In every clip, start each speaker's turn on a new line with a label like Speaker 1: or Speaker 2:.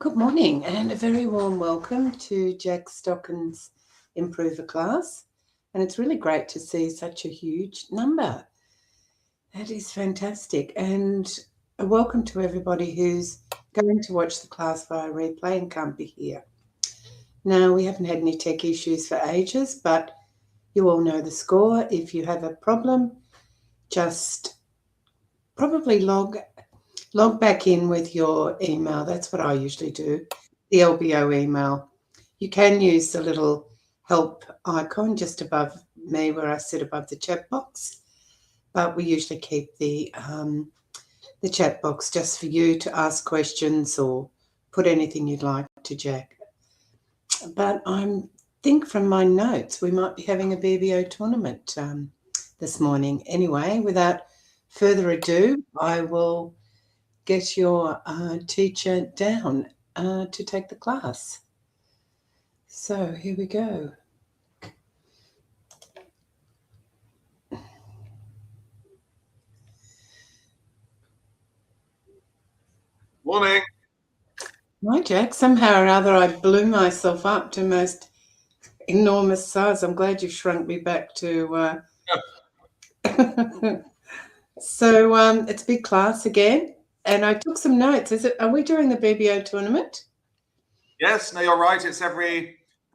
Speaker 1: Good morning and a very warm welcome to Jack Stocken's Improver class. And it's really great to see such a huge number. That is fantastic. And a welcome to everybody who's going to watch the class via replay and can't be here. Now, we haven't had any tech issues for ages, but you all know the score. If you have a problem, just probably log back in with your email. That's what I usually do, the LBO email. You can use the little help icon just above me where I sit above the chat box, but we usually keep the chat box just for you to ask questions or put anything you'd like to Jack. But I think from my notes we might be having a BBO tournament this morning. Anyway, without further ado, I will get your teacher down to take the class. So here we go.
Speaker 2: Morning.
Speaker 1: Hi, Jack. Somehow or other, I blew myself up to most enormous size. I'm glad you shrunk me back to... So it's big class again. And I took some notes. Are we doing the BBO tournament?
Speaker 2: Yes, no, you're right. It's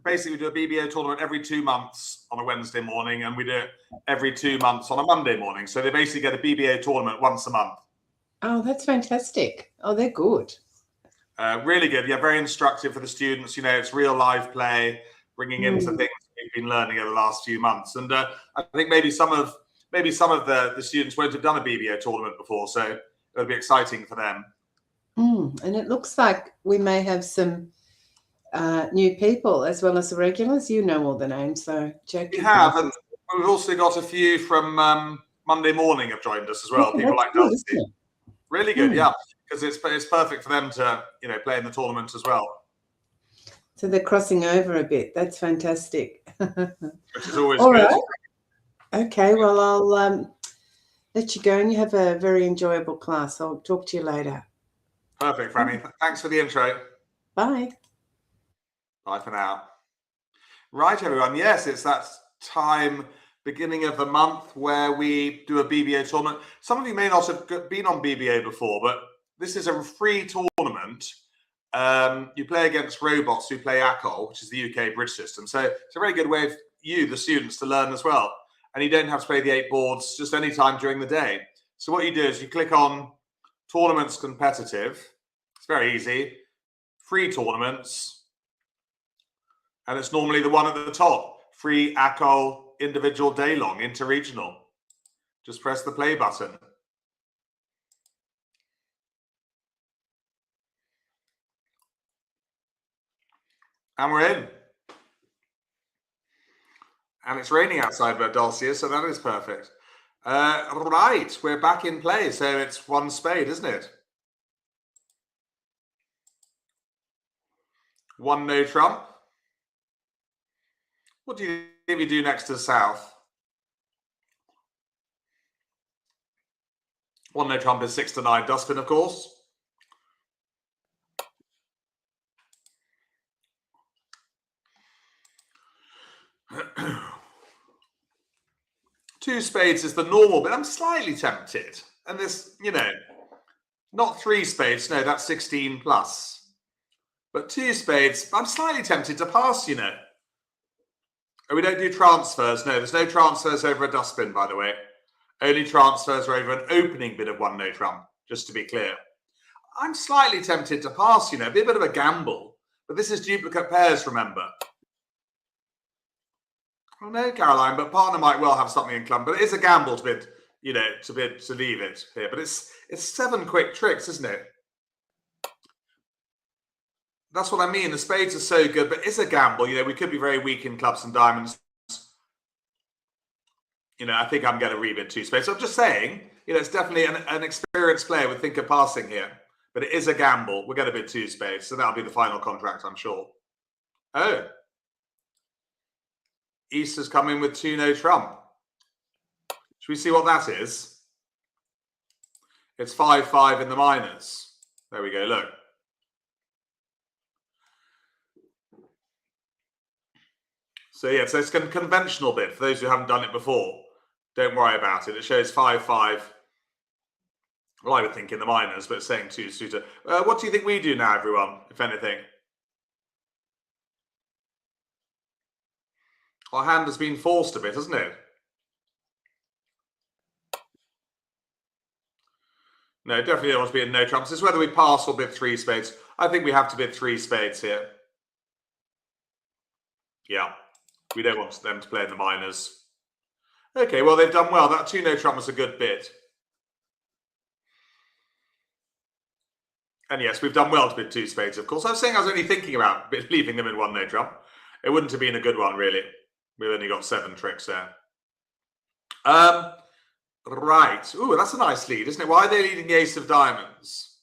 Speaker 2: basically we do a BBO tournament every 2 months on a Wednesday morning, and we do it every 2 months on a Monday morning. So they basically get a BBO tournament once a month.
Speaker 1: Oh, that's fantastic. Oh, they're good.
Speaker 2: Really good. Yeah, very instructive for the students. You know, it's real live play, bringing into things we've been learning over the last few months. And I think maybe some of the students won't have done a BBO tournament before, so it'll be exciting for them.
Speaker 1: And it looks like we may have some new people as well as the regulars. You know all the names, so Jack.
Speaker 2: We have, and we've also got a few from Monday morning have joined us as well.
Speaker 1: Yeah,
Speaker 2: people like Dulcie. Really good, yeah, because it's perfect for them to play in the tournament as well.
Speaker 1: So they're crossing over a bit. That's fantastic.
Speaker 2: Which is always
Speaker 1: all
Speaker 2: good.
Speaker 1: Right. Okay, well I'll let you go, and you have a very enjoyable class. I'll talk to you later.
Speaker 2: Perfect, Franny. Thanks for the intro.
Speaker 1: Bye.
Speaker 2: Bye for now. Right, everyone. Yes, it's that time, beginning of the month, where we do a BBO tournament. Some of you may not have been on BBO before, but this is a free tournament. You play against robots who play ACOL, which is the UK bridge system. So it's a very good way of you, the students, to learn as well. And you don't have to play the 8 boards just any time during the day. So what you do is you click on Tournaments Competitive. It's very easy. Free tournaments. And it's normally the one at the top. Free ACOL individual day long, interregional. Just press the play button. And we're in. And it's raining outside where Dulcie is, so that is perfect. Right, we're back in play. So it's one spade, isn't it? One no trump. What do you think we do next to south? One no trump is 6 to 9 dustbin, of course. Two spades is the normal, but I'm slightly tempted. And this, not 3 spades, no, that's 16 plus. But 2 spades, I'm slightly tempted to pass, And we don't do transfers. No, there's no transfers over a dustbin, by the way. Only transfers are over an opening bit of one no trump, just to be clear. I'm slightly tempted to pass, be a bit of a gamble. But this is duplicate pairs, remember. Oh no, Caroline, but partner might well have something in club, but it is a gamble to bid, to leave it here. But it's 7 quick tricks, isn't it? That's what I mean. The spades are so good, but it's a gamble. We could be very weak in clubs and diamonds. I think I'm going to rebid 2 spades. So I'm just saying, it's definitely an experienced player would think of passing here, but it is a gamble. We're going to bid 2 spades, so that'll be the final contract, I'm sure. Oh. East has come in with 2 no trump. Should we see what that is? It's 5-5 in the minors. There we go, look. So yeah, so it's a conventional bid. For those who haven't done it before, don't worry about it. It shows 5-5. Well, I would think in the minors, but it's saying 2 suitor. What do you think we do now, everyone, if anything? Our hand has been forced a bit, hasn't it? No, definitely don't want to be in no trumps. It's whether we pass or bid 3 spades. I think we have to bid 3 spades here. Yeah, we don't want them to play in the minors. Okay, well, they've done well. That 2 no trump was a good bid. And yes, we've done well to bid 2 spades, of course. I was saying I was only thinking about leaving them in 1 no trump. It wouldn't have been a good one, really. We've only got 7 tricks there. Right. Ooh, that's a nice lead, isn't it? Why are they leading the ace of diamonds?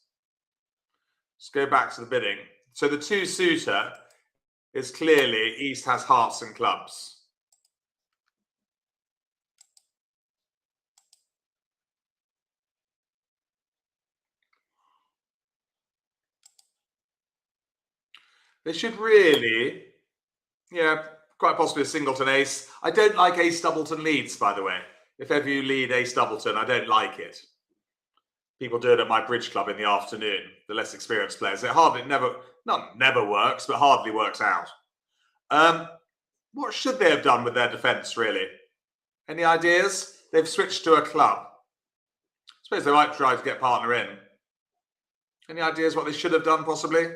Speaker 2: Let's go back to the bidding. So the 2 suitor is clearly East has hearts and clubs. They should really, yeah, quite possibly a singleton ace. I don't like ace doubleton leads, by the way. If ever you lead ace doubleton, I don't like it. People do it at my bridge club in the afternoon, the less experienced players. It never works, but hardly works out. What should they have done with their defence, really? Any ideas? They've switched to a club. I suppose they might try to get partner in. Any ideas what they should have done, possibly?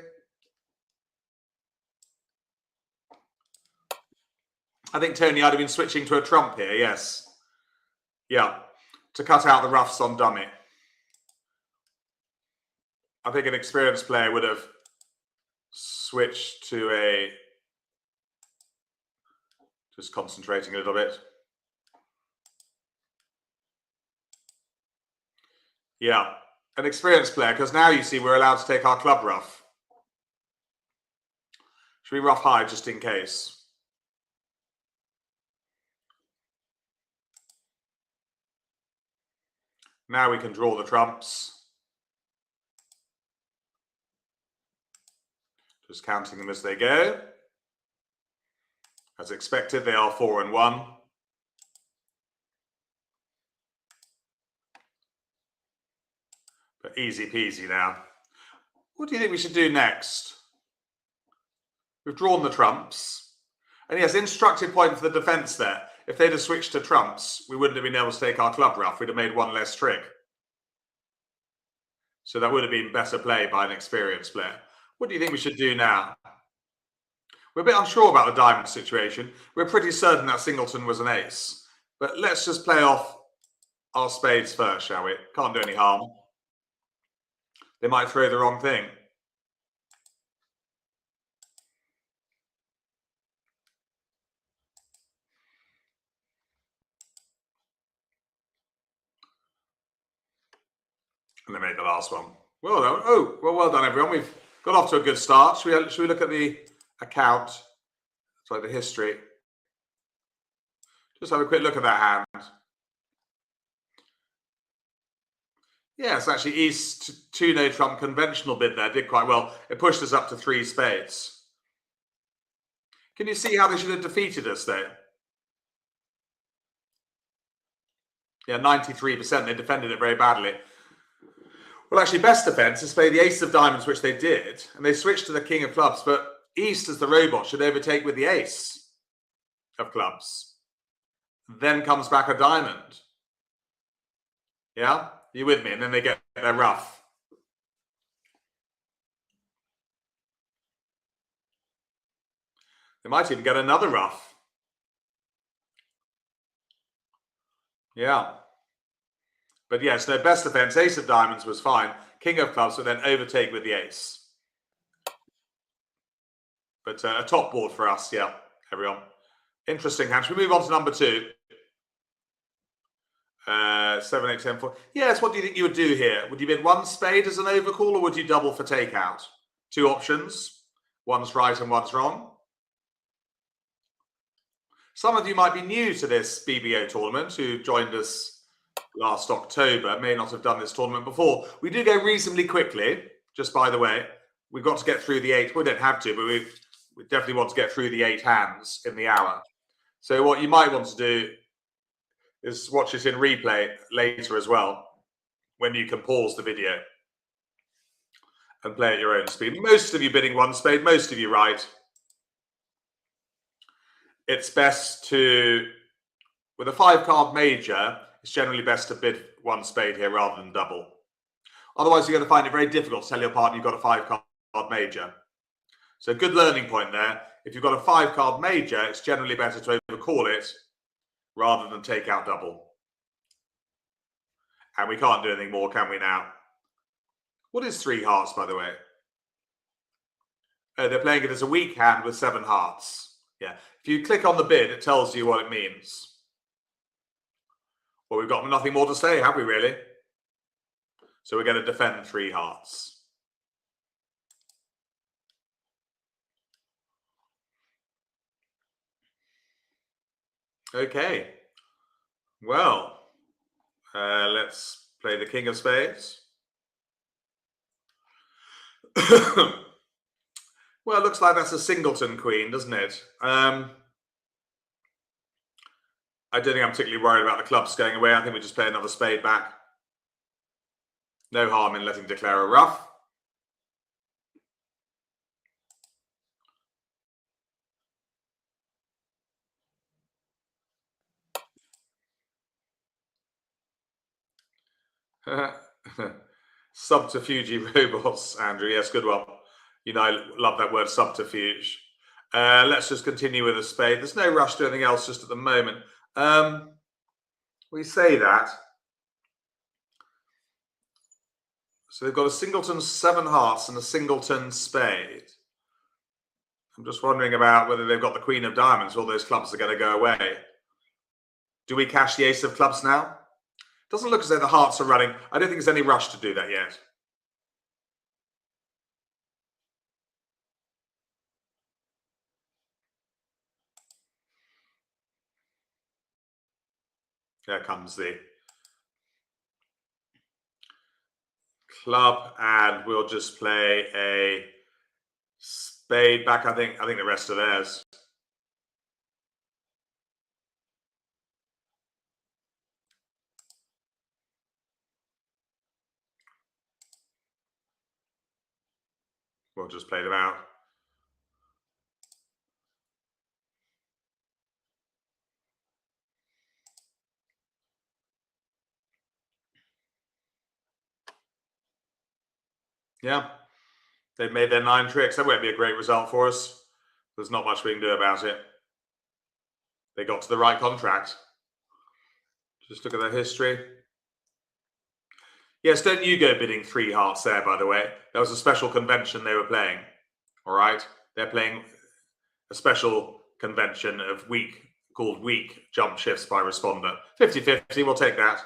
Speaker 2: I think Tony I'd have been switching to a trump here, yes. Yeah, to cut out the roughs on dummy. I think an experienced player would have switched to a... Just concentrating a little bit. Yeah, an experienced player, because now you see we're allowed to take our club rough. Should we rough high just in case? Now we can draw the trumps. Just counting them as they go. As expected, they are 4 and 1. But easy peasy now. What do you think we should do next? We've drawn the trumps. And yes, instructive point for the defence there. If they'd have switched to trumps, we wouldn't have been able to take our club rough. We'd have made 1 less trick. So that would have been better play by an experienced player. What do you think we should do now? We're a bit unsure about the diamond situation. We're pretty certain that singleton was an ace. But let's just play off our spades first, shall we? Can't do any harm. They might throw the wrong thing. And they made the last one. Well done. Oh, well done, everyone. We've got off to a good start. Should we look at the account? Sorry, the history. Just have a quick look at that hand. Yes, actually, East 2 no trump conventional bid there did quite well. It pushed us up to 3 spades. Can you see how they should have defeated us, though? Yeah, 93%. They defended it very badly. Well, actually, best defense is play the ace of diamonds, which they did, and they switched to the king of clubs. But East, as the robot, should overtake with the ace of clubs. Then comes back a diamond. Yeah? You with me? And then they get their rough. They might even get another rough. Yeah. But yes, their best defense, ace of diamonds was fine. King of clubs would then overtake with the ace. But a top board for us, yeah, everyone. Interesting hand. Should we move on to number 2? 7, 8, 10, 4. Yes, what do you think you would do here? Would you bid 1 spade as an overcall, or would you double for takeout? 2 options. One's right and one's wrong. Some of you might be new to this BBO tournament who joined us last October, may not have done this tournament before. We do go reasonably quickly, just by the way. We've got to get through the 8. We don't have to, but we definitely want to get through the 8 hands in the hour. So what you might want to do is watch this in replay later as well, when you can pause the video and play at your own speed. Most of you bidding one spade, most of you right. It's best to, with a 5-card major, it's generally best to bid one spade here rather than double. Otherwise, you're going to find it very difficult to tell your partner you've got a 5-card major. So good learning point there. If you've got a 5-card major, it's generally better to overcall it rather than take out double. And we can't do anything more, can we now? What is 3 hearts, by the way? Oh, they're playing it as a weak hand with 7 hearts. Yeah. If you click on the bid, it tells you what it means. Well, we've got nothing more to say, have we really? So we're going to defend 3 hearts. Okay. Well, let's play the king of spades. Well, it looks like that's a singleton queen, doesn't it? I don't think I'm particularly worried about the clubs going away. I think we just play another spade back. No harm in letting declare a ruff. Subterfuge robots, Andrew. Yes, good one. You know, I love that word, subterfuge. Let's just continue with a spade. There's no rush to anything else just at the moment. We say that. So they've got a singleton 7 hearts and a singleton spade. I'm just wondering about whether they've got the queen of diamonds. All those clubs are going to go away. Do we cash the ace of clubs now? Doesn't look as though the hearts are running. I don't think there's any rush to do that yet. There comes the club, and we'll just play a spade back. I think the rest are theirs. We'll just play them out. Yeah, they've made their 9 tricks. That won't be a great result for us. There's not much we can do about it. They got to the right contract. Just look at their history. Yes, don't you go bidding 3 hearts there, by the way. That was a special convention they were playing. All right? They're playing a special convention of called weak jump shifts by responder. 50-50, we'll take that.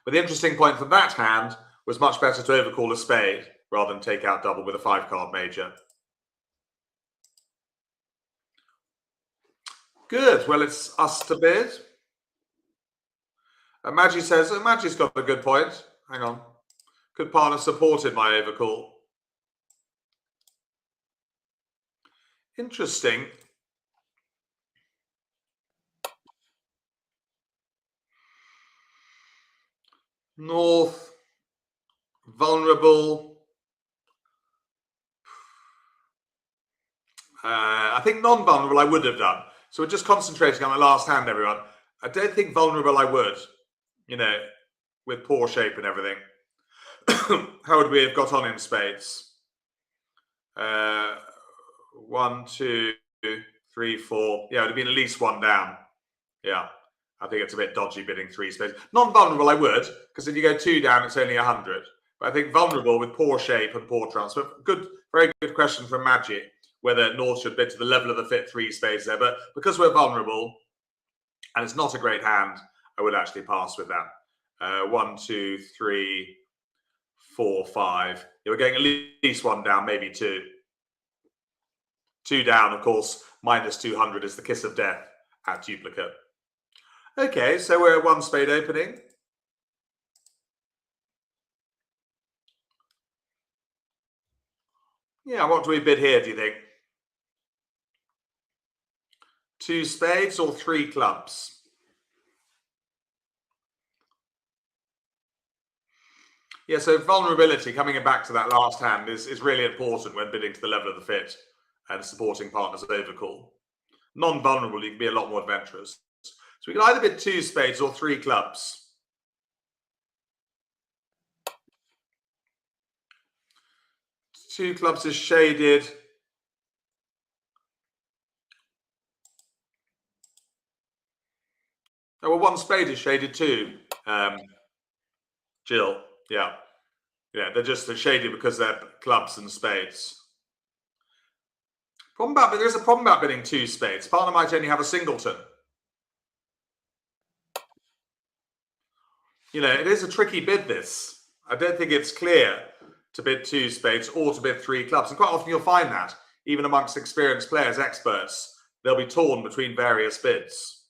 Speaker 2: But the interesting point for that hand was much better to overcall a spade rather than take out double with a 5-card major. Good. Well, it's us to bid. Maggie says, Maggie's got a good point. Hang on. Good partner supported my overcall. Interesting. North, vulnerable. I think non-vulnerable I would have done. So we're just concentrating on the last hand, everyone. I don't think vulnerable I would, you know, with poor shape and everything. How would we have got on in spades? 1, 2, 3, 4. Yeah, it would have been at least 1 down. Yeah, I think it's a bit dodgy bidding 3 spades. Non-vulnerable I would, because if you go 2 down, it's only 100. But I think vulnerable with poor shape and poor transfer. Good, very good question from Maggie, whether North should bid to the level of the fit 3 spades there. But because we're vulnerable, and it's not a great hand, I would actually pass with that. 1, 2, 3, 4, 5. Yeah, we're going at least 1 down, maybe 2. 2 down, of course, minus 200 is the kiss of death at duplicate. Okay, so we're at 1 spade opening. Yeah, what do we bid here, do you think? 2 spades or 3 clubs? Yeah, so vulnerability, coming back to that last hand, is really important when bidding to the level of the fit and supporting partners overcall. Non-vulnerable, you can be a lot more adventurous. So we can either bid 2 spades or 3 clubs. Two clubs is shaded. Oh, well, 1 spade is shaded too. Jill, yeah. Yeah, they're shaded because they're clubs and spades. There's a problem about bidding 2 spades. Partner might only have a singleton. You know, it is a tricky bid, this. I don't think it's clear to bid 2 spades or to bid 3 clubs. And quite often you'll find that, even amongst experienced players, experts, they'll be torn between various bids.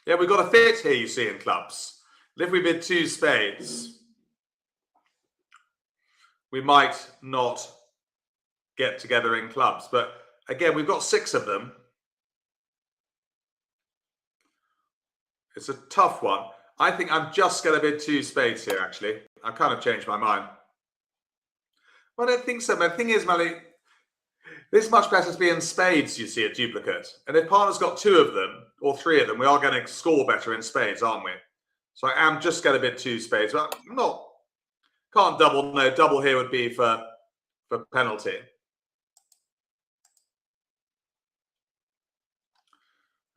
Speaker 2: Yeah, we've got a fit here, you see, in clubs. And if we bid 2 spades, we might not get together in clubs. But again, we've got 6 of them. It's a tough one. I think I'm just going to bid 2 spades here, actually. I've kind of changed my mind. Well, I don't think so. But the thing is, Melly, this is much better to be in spades, you see, a duplicate. And if partner's got 2 of them, or 3 of them, we are going to score better in spades, aren't we? So I am just going to bid 2 spades. But I'm not, can't double. No, double here would be for penalty.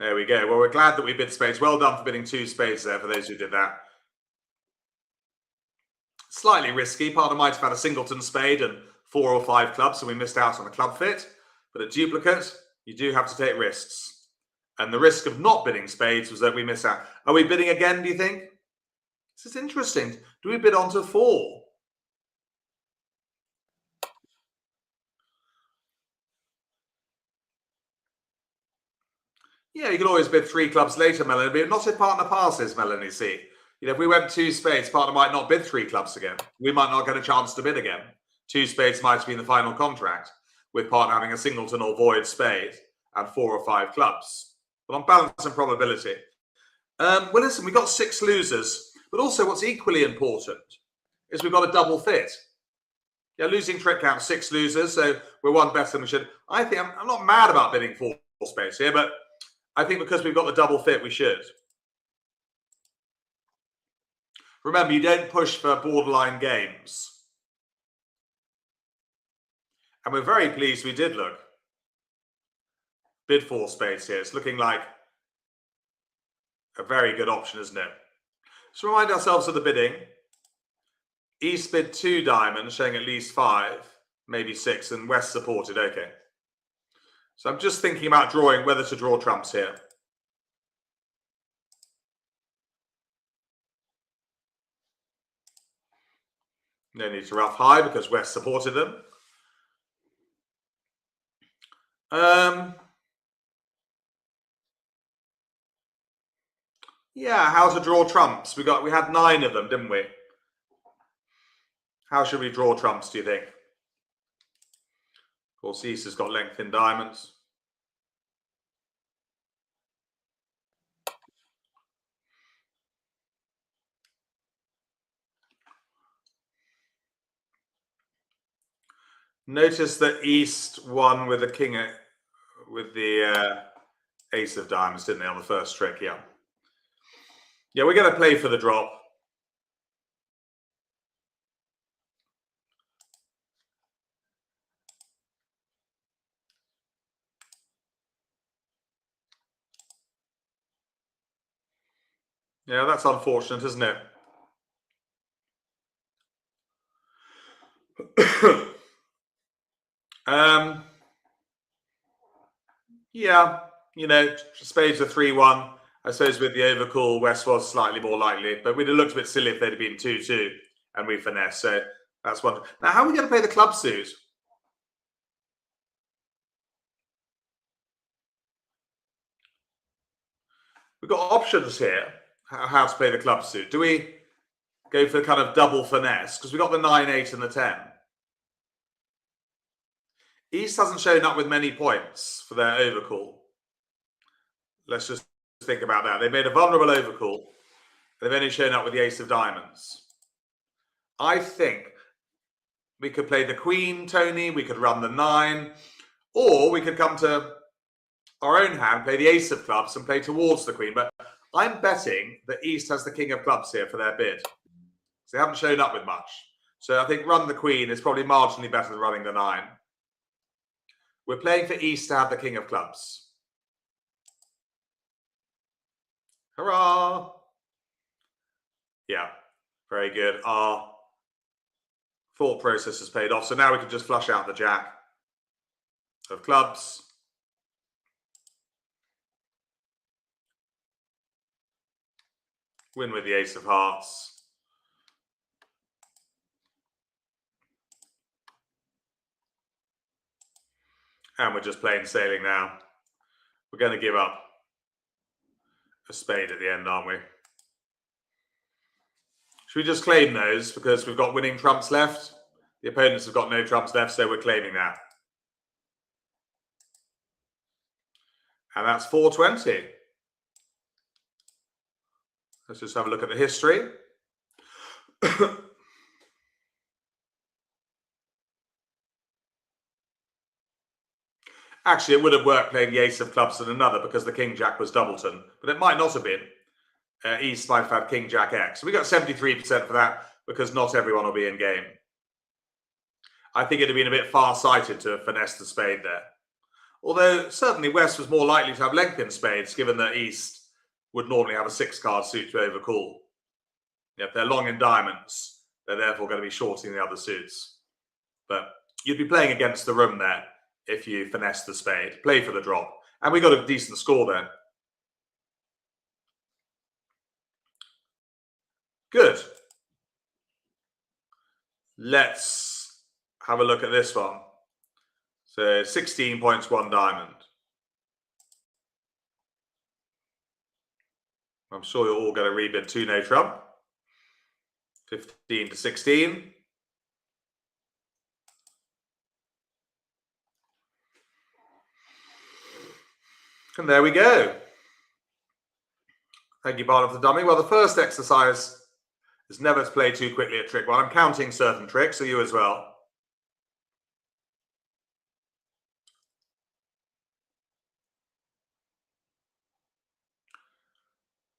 Speaker 2: There we go. Well, we're glad that we bid spades. Well done for bidding 2 spades there, for those who did that. Slightly risky. Partner might have had a singleton spade and 4 or 5 clubs, so we missed out on a club fit. But a duplicate, you do have to take risks. And the risk of not bidding spades was that we miss out. Are we bidding again, do you think? This is interesting. Do we bid on to 4? Yeah, you can always bid 3 clubs later, Melanie, but not if partner passes, Melanie, see. You know, if we went 2 spades, partner might not bid 3 clubs again. We might not get a chance to bid again. 2 spades might have been the final contract, with partner having a singleton or void spade and 4 or 5 clubs. But on balance and probability. Well, listen, we've got 6 losers, but also what's equally important is we've got a double fit. Yeah, losing trick count, 6 losers, so we're 1 better than we should. I think I'm not mad about bidding 4 spades here, but I think because we've got the double fit, we should. Remember, you don't push for borderline games. And we're very pleased we did look. Bid 4 spades here. It's looking like a very good option, isn't it? So remind ourselves of the bidding. East bid 2 diamonds, showing at least 5, maybe 6, and West supported. Okay. So I'm just thinking about drawing whether to draw trumps here. No need to rough high because West supported them. Yeah, how to draw trumps. We had 9 of them, didn't we? How should we draw trumps, do you think? Of course, East has got length in diamonds. Notice that East won with the king, with the ace of diamonds, didn't they, on the first trick? Yeah. Yeah, we're going to play for the drop. Yeah, that's unfortunate, isn't it? Yeah, you know, spades are 3-1. I suppose with the overcall, West was slightly more likely, but we'd have looked a bit silly if they'd have been 2-2 and we finesse. So that's one. Now, how are we going to play the club suit? We've got options here, how to play the club suit. Do we go for kind of double finesse? Because we've got the 9-8 and the 10. East hasn't shown up with many points for their overcall. Let's just think about that. They made a vulnerable overcall. They've only shown up with the ace of diamonds. I think we could play the queen, Tony. We could run the 9. Or we could come to our own hand, play the ace of clubs and play towards the queen. But I'm betting that East has the king of clubs here for their bid. So they haven't shown up with much. So I think run the queen is probably marginally better than running the 9. We're playing for East to have the king of clubs. Hurrah! Yeah, very good. Our thought process has paid off. So now we can just flush out the jack of clubs. Win with the ace of hearts. And we're just plain sailing now. We're going to give up a spade at the end, aren't we? Should we just claim those because we've got winning trumps left? The opponents have got no trumps left, so we're claiming that. And that's 420. Let's just have a look at the history. Actually, it would have worked playing the ace of clubs and another because the king jack was doubleton, but it might not have been. East might have had king jack X. We got 73% for that because not everyone will be in game. I think it'd have been a bit far-sighted to finesse the spade there. Although certainly West was more likely to have length in spades, given that East would normally have a 6-card suit to overcall. If they're long in diamonds, they're therefore going to be shorting the other suits. But you'd be playing against the room there if you finesse the spade. Play for the drop. And we got a decent score there. Good. Let's have a look at this one. So 16 points, 1 diamond. I'm sure you're all going to rebid 2 no trump. 15 to 16. And there we go. Thank you, Barnum, for the dummy. Well, the first exercise is never to play too quickly at trick 1. I'm counting certain tricks, so you as well.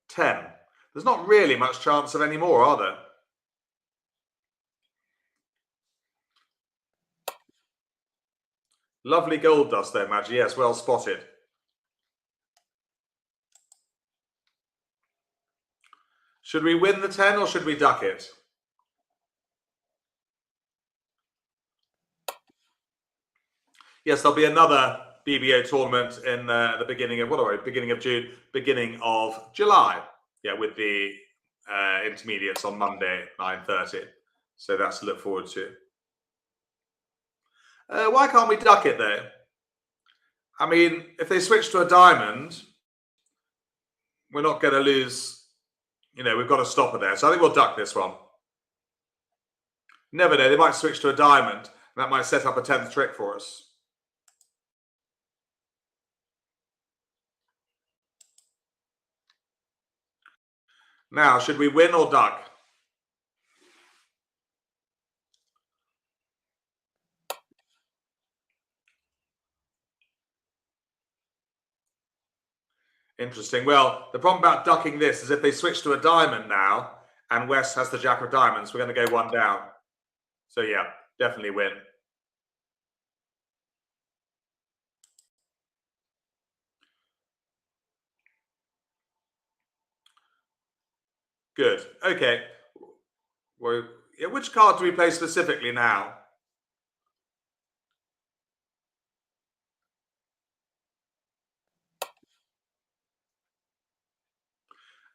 Speaker 2: $10. There's not really much chance of any more, are there? Lovely gold dust there, Maggie. Yes, well spotted. Should we win the 10 or should we duck it? Yes, there'll be another BBO tournament in the beginning of, beginning of June, beginning of July. Yeah, with the intermediates on Monday, 9:30. So that's to look forward to. Why can't we duck it though? I mean, if they switch to a diamond, we're not going to lose. You know, we've got a stopper there. So I think we'll duck this one. Never know. They might switch to a diamond. And that might set up a 10th trick for us. Now, should we win or duck? Interesting. Well, the problem about ducking this is if they switch to a diamond now and West has the jack of diamonds, we're going to go 1 down. So yeah, definitely win. Good. Okay. Well, which card do we play specifically now?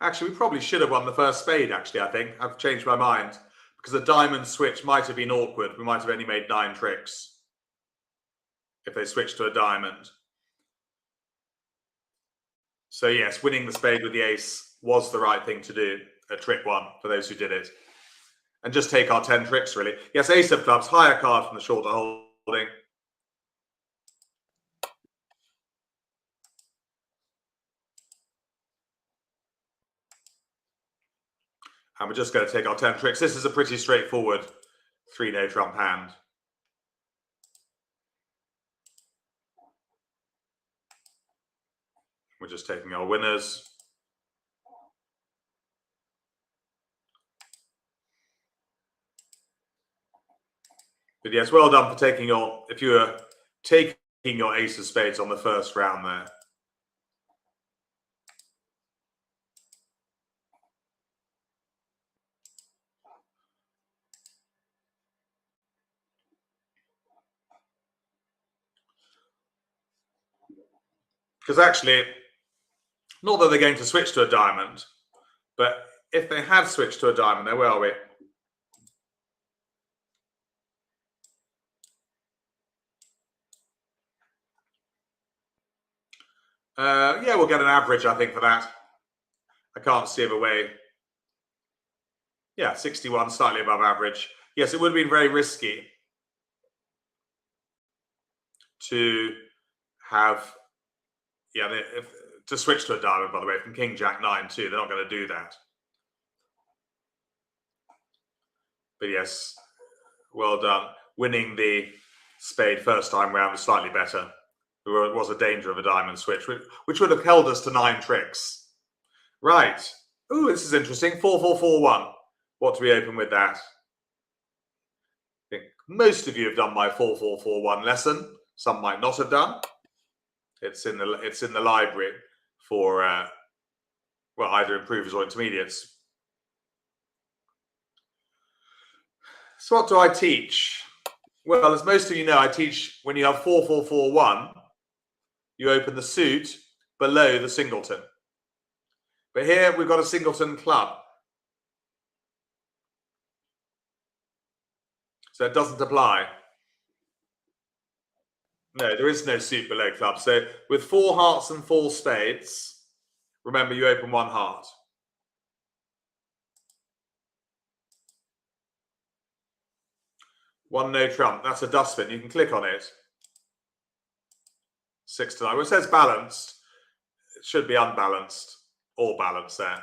Speaker 2: Actually, we probably should have won the first spade, actually, I think. I've changed my mind. Because the diamond switch might have been awkward. We might have only made 9 tricks if they switched to a diamond. So yes, winning the spade with the ace was the right thing to do at trick 1 for those who did it. And just take our 10 tricks, really. Yes, ace of clubs, higher card from the shorter holding. And we're just going to take our 10 tricks. This is a pretty straightforward 3 no trump hand. We're just taking our winners. But yes, well done for taking your, if you were taking your ace of spades on the first round there. Because actually, not that they're going to switch to a diamond, but if they had switched to a diamond, there, where are we? Yeah, we'll get an average, I think, for that. I can't see a way. Yeah, 61, slightly above average. Yes, it would have been very risky to have, to switch to a diamond, by the way, from King Jack 9 too. They're not going to do that. But yes, well done. Winning the spade first time round was slightly better. There was a danger of a diamond switch, which would have held us to 9 tricks. Right. Ooh, this is interesting. 4-4-4-1. What do we open with that? I think most of you have done my 4-4-4-1 lesson. Some might not have done. It's in the library for well, either improvers or intermediates. So what do I teach? Well, as most of you know, I teach when you have 4-4-4-1, you open the suit below the singleton. But here we've got a singleton club. So it doesn't apply. No, there is no suit below club. So with 4 hearts and 4 spades, remember you open 1 heart. One no trump. That's a dustbin. You can click on it. 6 to 9. Well, it says balanced. It should be unbalanced or balanced there.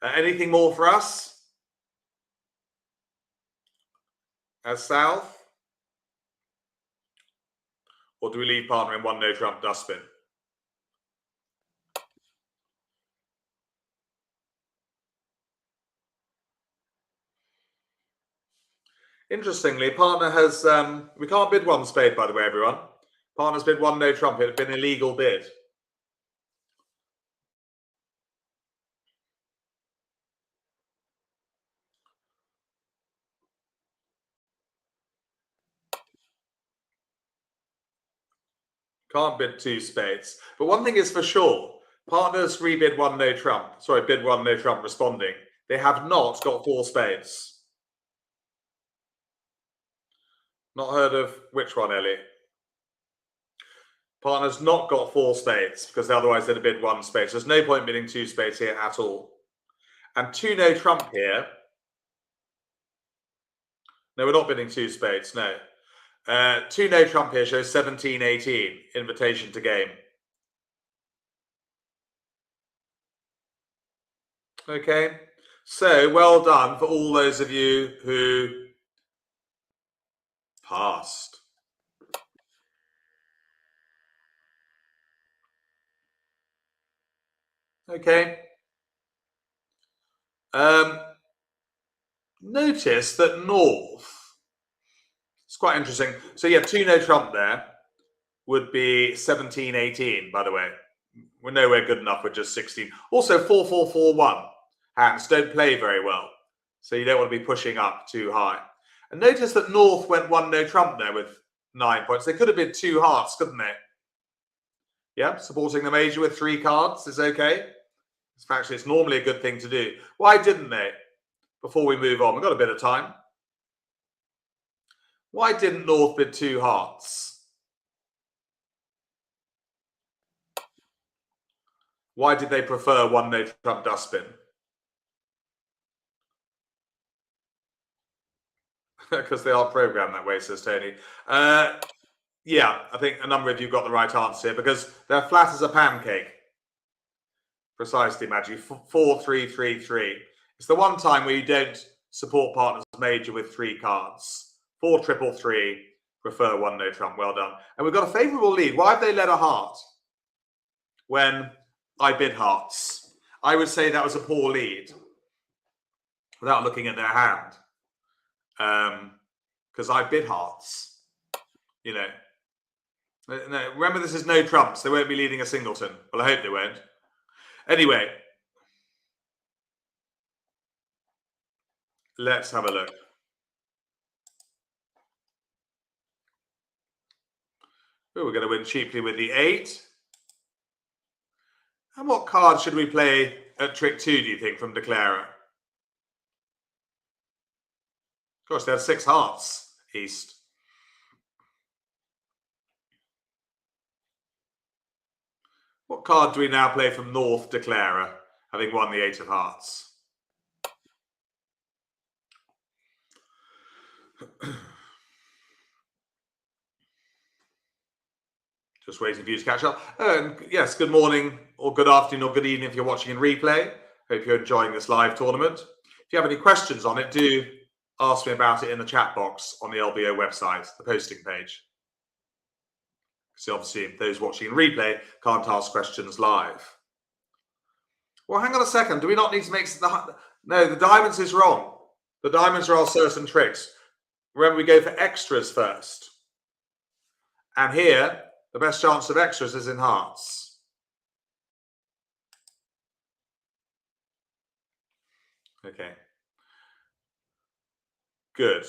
Speaker 2: Anything more for us? As south? Or do we leave partner in 1 no trump dustbin? Interestingly, partner has, we can't bid 1 spade, by the way, everyone. Partner's bid 1 no trump. It had been an illegal bid. Can't bid 2 spades. But one thing is for sure, partners rebid 1 no trump. Sorry, bid 1 no trump responding. They have not got 4 spades. Not heard of which one, Ellie? Partner's not got 4 spades because otherwise they'd have bid 1 spade. So there's no point bidding 2 spades here at all. And 2 no trump here. No, we're not bidding 2 spades, no. 2 no trump here shows 17-18, invitation to game. Okay, so well done for all those of you who passed. Okay. Notice that North, it's quite interesting. So yeah, 2 no trump there would be 17-18, by the way. We're nowhere good enough with just 16. Also 4-4-4-1 hands don't play very well. So you don't want to be pushing up too high. And notice that North went 1 no trump there with 9 points. They could have been 2 hearts, couldn't they? Yeah, supporting the major with 3 cards is okay. Actually, it's normally a good thing to do. Why didn't they? Before we move on, we've got a bit of time. Why didn't North bid 2 hearts? Why did they prefer 1 no trump dustbin? Because they are programmed that way, says Tony. Yeah, I think a number of you got the right answer here because they're flat as a pancake. Precisely, Maggie. 4-3-3-3. It's the one time where you don't support partners major with 3 cards. 4 triple 3, prefer 1 no trump. Well done. And we've got a favourable lead. Why have they led a heart when I bid hearts? I would say that was a poor lead without looking at their hand. Because I bid hearts. You know. No, remember, this is no trumps. They won't be leading a singleton. Well, I hope they won't. Anyway, let's have a look. Ooh, we're going to win cheaply with the 8. And what card should we play at trick 2, do you think, from Declarer? Of course, they have 6 hearts, East. What card do we now play from North Declarer, having won the 8 of hearts? Just waiting for you to catch up. And yes, good morning or good afternoon or good evening if you're watching in replay. Hope you're enjoying this live tournament. If you have any questions on it, do ask me about it in the chat box on the LBO website, the posting page. So obviously, those watching in replay can't ask questions live. Well, hang on a second. Do we not need to make... No, the diamonds is wrong. The diamonds are our certain tricks. Remember, we go for extras first. And here, the best chance of extras is in hearts. Okay. Good.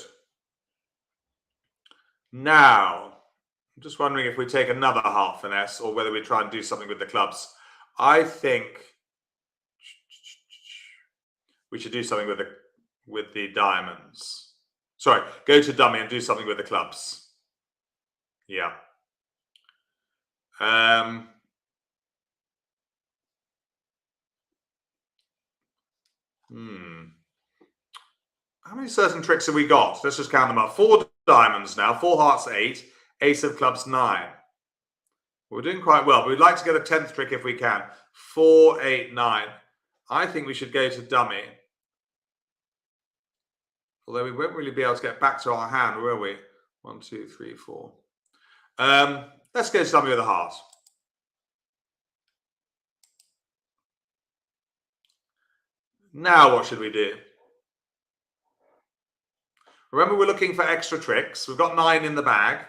Speaker 2: Now... I'm just wondering if we take another heart finesse or whether we try and do something with the clubs. I think we should do something with the diamonds. Sorry, go to dummy and do something with the clubs. Yeah. How many certain tricks have we got? Let's just count them up. 4 diamonds now, 4 hearts 8. Ace of clubs 9. We're doing quite well, but we'd like to get a 10th trick if we can. 4, 8, 9. I think we should go to dummy. Although we won't really be able to get back to our hand, will we? 1, 2, 3, 4. Let's go to dummy with a heart. Now what should we do? Remember, we're looking for extra tricks. We've got 9 in the bag.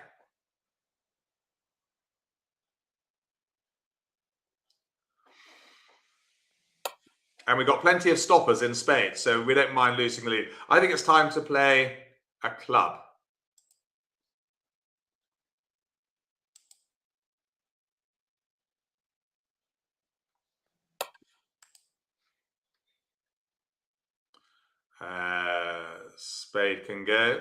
Speaker 2: And we've got plenty of stoppers in spades, so we don't mind losing the lead. I think it's time to play a club. Spade can go.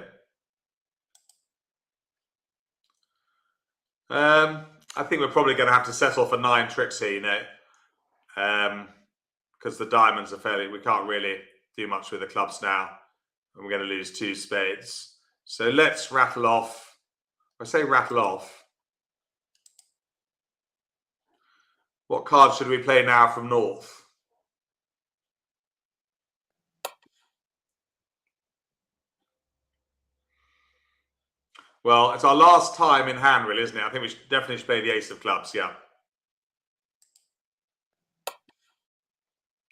Speaker 2: I think we're probably going to have to settle for 9 tricks here, you know. Because the diamonds are fairly, we can't really do much with the clubs now. And we're going to lose 2 spades. So let's rattle off. I say rattle off. What cards should we play now from North? Well, it's our last time in hand, really, isn't it? I think we should definitely play the Ace of Clubs, yeah.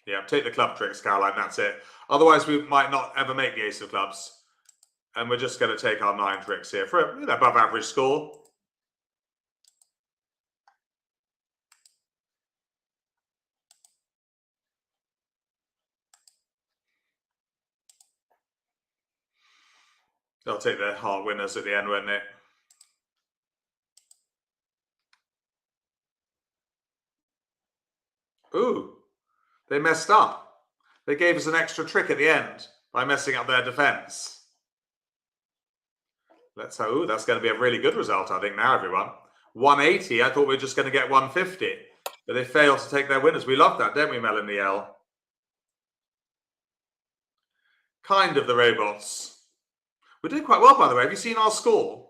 Speaker 2: Yeah, take the club tricks, Caroline, that's it. Otherwise, we might not ever make the Ace of Clubs. And we're just going to take our 9 tricks here for an above average score. They'll take their heart winners at the end, won't they? Ooh, they messed up. They gave us an extra trick at the end by messing up their defense. Let's have, ooh, that's going to be a really good result, I think, now, everyone. 180, I thought we were just going to get 150. But they failed to take their winners. We love that, don't we, Melanie L? Kind of the robots. We're doing quite well, by the way. Have you seen our score?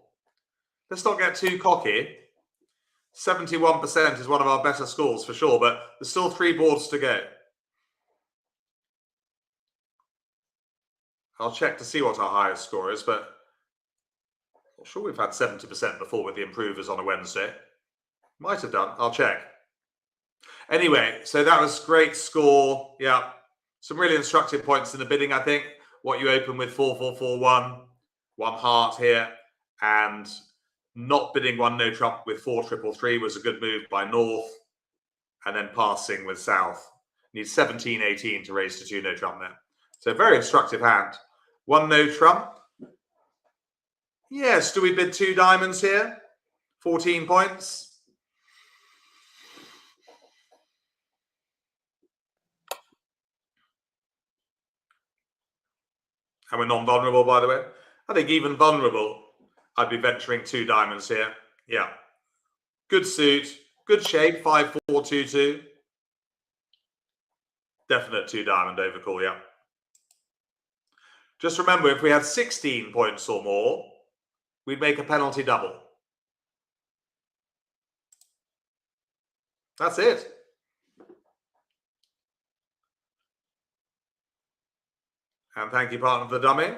Speaker 2: Let's not get too cocky. 71% is one of our better scores for sure, but there's still 3 boards to go. I'll check to see what our highest score is, but I'm sure we've had 70% before with the improvers on a Wednesday. Might have done. I'll check. Anyway, so that was great score. Yeah. Some really instructive points in the bidding, I think. What you open with 4441, one heart here, and not bidding one no trump with 4333 was a good move by North, and then passing with South. Needs 1718 to raise to 2 no trump there. So very instructive hand. One no trump. Yes, do we bid 2 diamonds here? 14 points. And we're non-vulnerable, by the way. I think even vulnerable, I'd be venturing 2 diamonds here. Yeah. Good suit, good shape, 5422. Definite 2 diamond overcall, yeah. Just remember, if we had 16 points or more, we'd make a penalty double. That's it. And thank you, partner, for the dummy.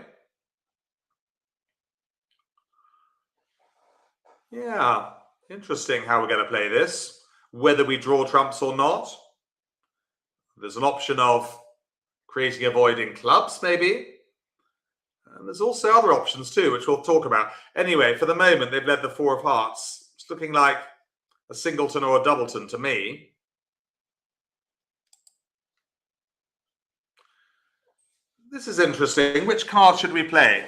Speaker 2: Yeah, interesting how we're going to play this. Whether we draw trumps or not. There's an option of creating a void in clubs, maybe. And there's also other options too, which we'll talk about. Anyway, for the moment, they've led the 4 of hearts. It's looking like a singleton or a doubleton to me. This is interesting. Which card should we play?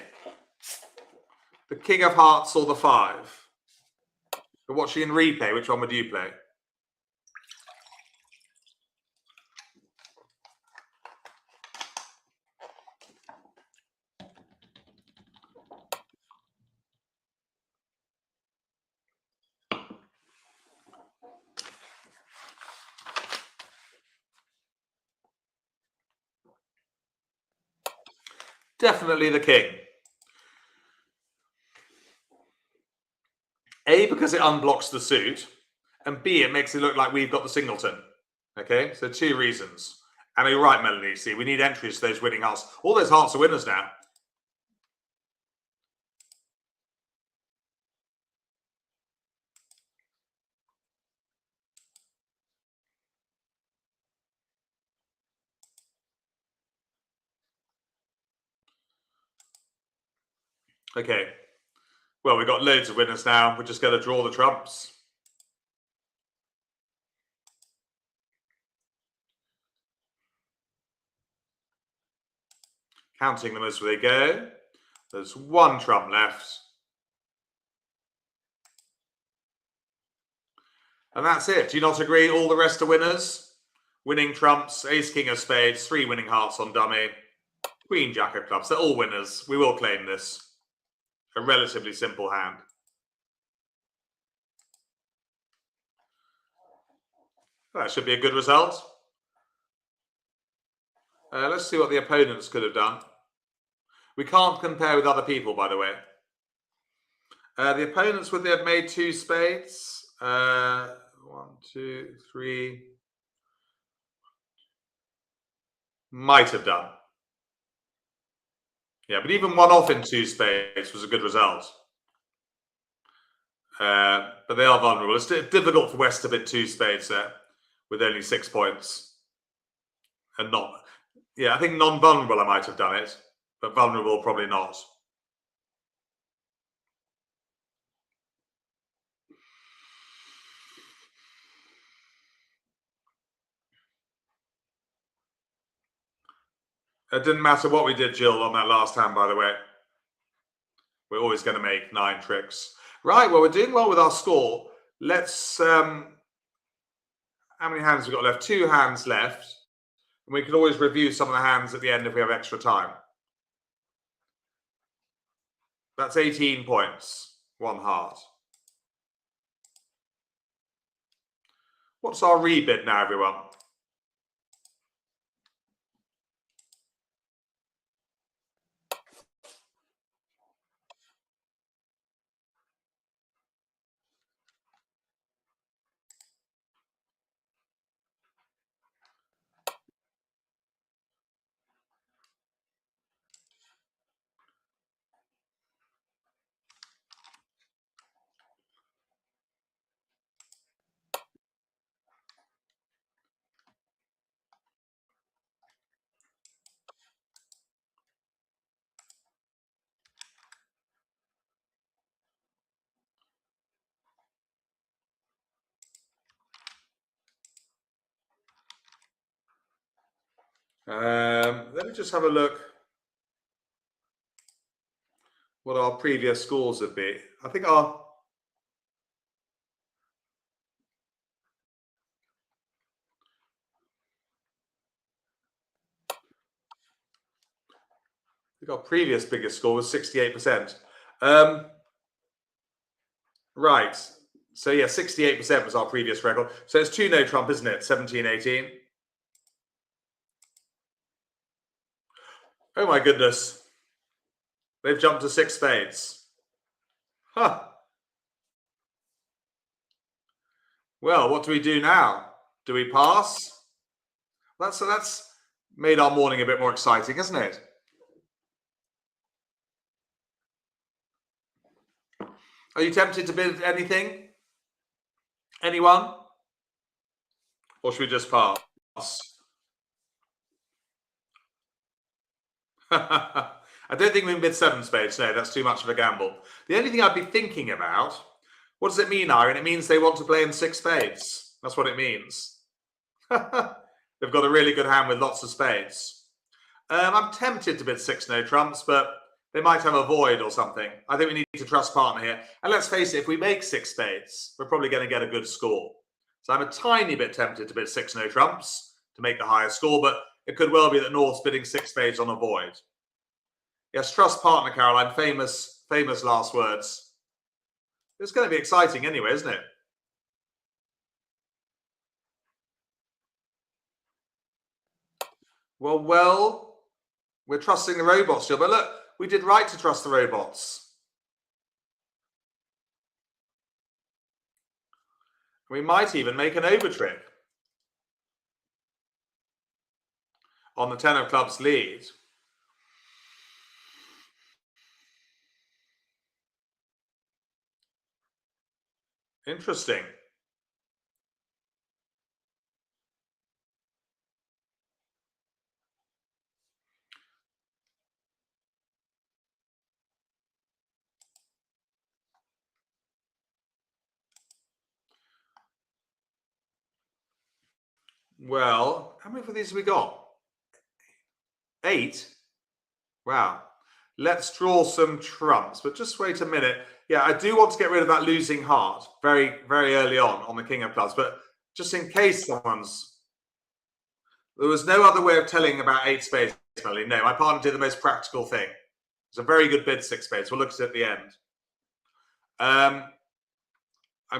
Speaker 2: The King of Hearts or the 5? We're watching in replay. Which one would you play? Definitely the king. A, because it unblocks the suit, and B, it makes it look like we've got the singleton. Okay, so 2 reasons. And you're right, Melanie. See, we need entries to those winning hearts. All those hearts are winners now. Okay. Well, we've got loads of winners now. We're just going to draw the trumps. Counting them as they go. There's 1 trump left. And that's it. Do you not agree? All the rest are winners. Winning trumps, ace, king of spades, 3 winning hearts on dummy, queen, jack of clubs. They're all winners. We will claim this. A relatively simple hand. That should be a good result. Let's see what the opponents could have done. We can't compare with other people, by the way. The opponents, would they have made 2 spades? 1, 2, 3. Might have done. Yeah, but even 1 off in 2 spades was a good result. But they are vulnerable. It's difficult for West to bid 2 spades there with only 6 points. And not, yeah, I think non-vulnerable I might have done it, but vulnerable probably not. It didn't matter what we did, Jill, on that last hand, by the way. We're always going to make 9 tricks. Right, well, we're doing well with our score. Let's, how many hands have we got left? 2 hands left. And we can always review some of the hands at the end if we have extra time. That's 18 points. 1 heart. What's our rebid now, everyone? Let me just have a look what our previous scores would be. I think our previous biggest score was 68%. Right. So yeah, 68% was our previous record. So it's 2 no Trump, isn't it? 17-18. Oh my goodness. They've jumped to 6 spades. Huh. Well, what do we do now? Do we pass? That's made our morning a bit more exciting, isn't it? Are you tempted to bid anything? Anyone? Or should we just pass? I don't think we can bid 7 spades. No, that's too much of a gamble. The only thing I'd be thinking about, what does it mean, Irene? It means they want to play in 6 spades. That's what it means. They've got a really good hand with lots of spades. I'm tempted to bid 6 no trumps, but they might have a void or something. I think we need to trust partner here. And let's face it, if we make 6 spades, we're probably going to get a good score. So I'm a tiny bit tempted to bid 6 no trumps to make the higher score, but it could well be that North's bidding 6 spades on a void. Yes, trust partner, Caroline. Famous last words. It's going to be exciting anyway, isn't it? Well, we're trusting the robots still. But look, we did right to trust the robots. We might even make an overtrick on the 10 of clubs lead. Interesting. Well, how many of these have we got? 8? Wow. Let's draw some trumps, but just wait a minute. Yeah, I do want to get rid of that losing heart very, very early on the king of clubs, but just in case someone's... There was no other way of telling about 8 spades, Melly. No, my partner did the most practical thing. It's a very good bid, 6 spades. We'll look at it at the end. I'm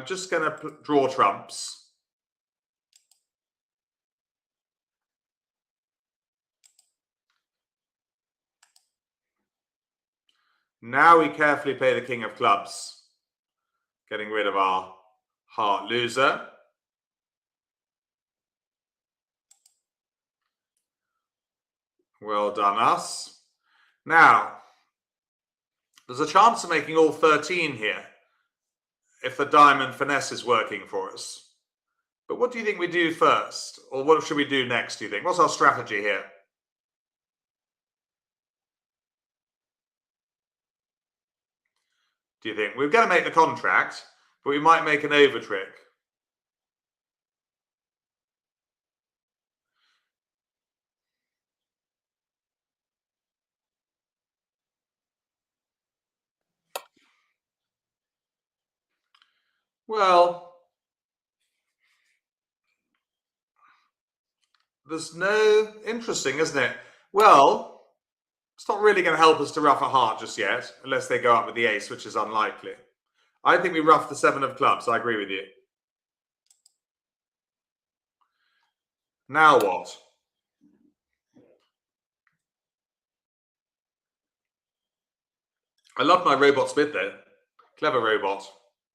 Speaker 2: just going to draw trumps. Now we carefully play the king of clubs, getting rid of our heart loser. Well done, us. Now, there's a chance of making all 13 here if the diamond finesse is working for us. But what do you think we do first? Or what should we do next, do you think? What's our strategy here? Do you think? We're going to make the contract, but we might make an over trick. Well, there's no... Interesting, isn't it? Well, it's not really going to help us to ruff a heart just yet, unless they go up with the ace, which is unlikely. I think we ruff the 7 of clubs. I agree with you. Now what? I love my robot's bid though. Clever robot.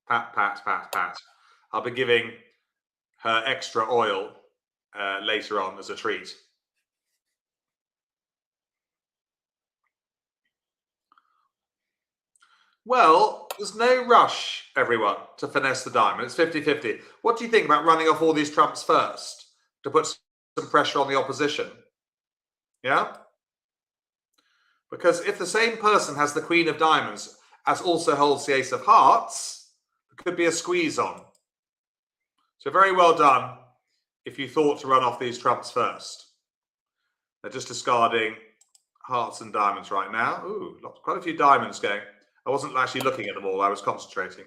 Speaker 2: Pat, pat, pat, pat. I'll be giving her extra oil later on as a treat. Well, there's no rush, everyone, to finesse the diamond. It's 50-50. What do you think about running off all these trumps first to put some pressure on the opposition? Yeah? Because if the same person has the queen of diamonds as also holds the ace of hearts, there could be a squeeze on. So very well done if you thought to run off these trumps first. They're just discarding hearts and diamonds right now. Ooh, quite a few diamonds going. I wasn't actually looking at them all. I was concentrating.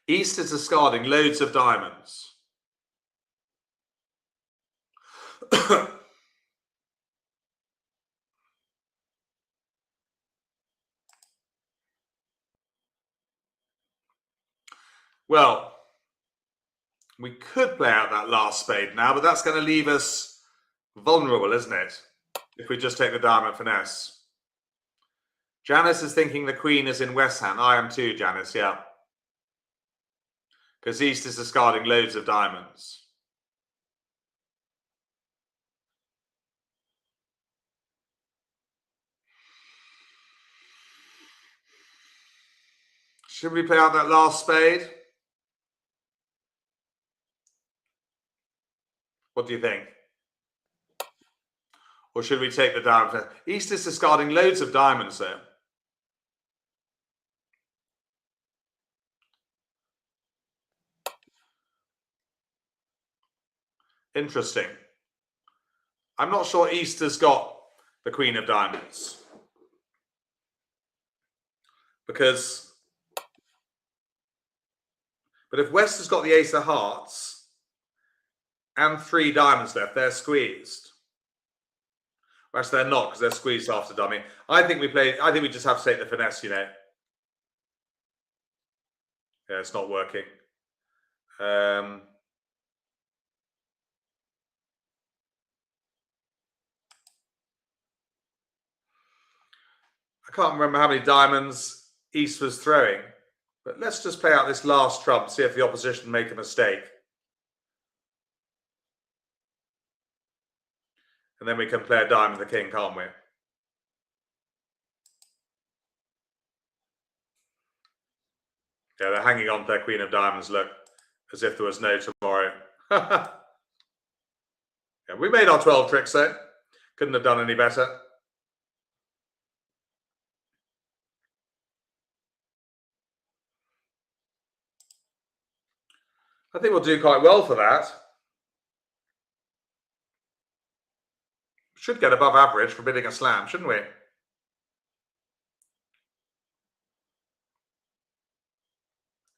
Speaker 2: East is discarding loads of diamonds. Well, we could play out that last spade now, but that's going to leave us vulnerable, isn't it? If we just take the diamond finesse. Janice is thinking the queen is in West Hand. I am too, Janice, yeah. Because East is discarding loads of diamonds. Should we play out that last spade? What do you think? Or should we take the diamond? East is discarding loads of diamonds there. Interesting. I'm not sure East has got the queen of diamonds. But if West has got the ace of hearts and 3 diamonds left, they're squeezed. Well, actually, they're not, because they're squeezed after dummy. I think we just have to take the finesse, you know. Yeah, it's not working. I can't remember how many diamonds East was throwing, but let's just play out this last trump, see if the opposition make a mistake. And then we can play a diamond the king, can't we? Yeah, they're hanging on to their queen of diamonds, look, as if there was no tomorrow. Yeah, we made our 12 tricks, though. Couldn't have done any better. I think we'll do quite well for that. Should get above average for bidding a slam, shouldn't we?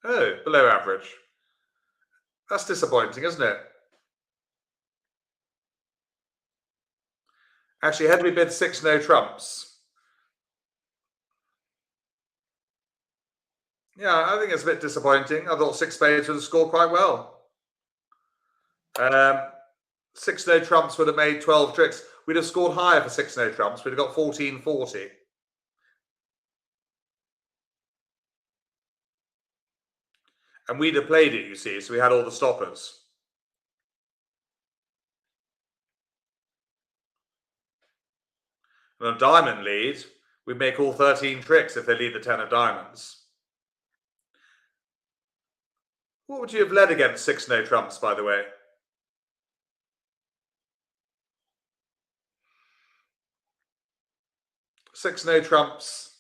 Speaker 2: Oh, below average. That's disappointing, isn't it? Actually, had we bid 6 no trumps? Yeah, I think it's a bit disappointing. I thought 6 spades would have scored quite well. 6 no trumps would have made 12 tricks. We'd have scored higher for 6 no trumps. We'd have got 1440. And we'd have played it, you see, so we had all the stoppers. And a diamond lead, we'd make all 13 tricks if they lead the 10 of diamonds. What would you have led against 6 no trumps, by the way? Six no trumps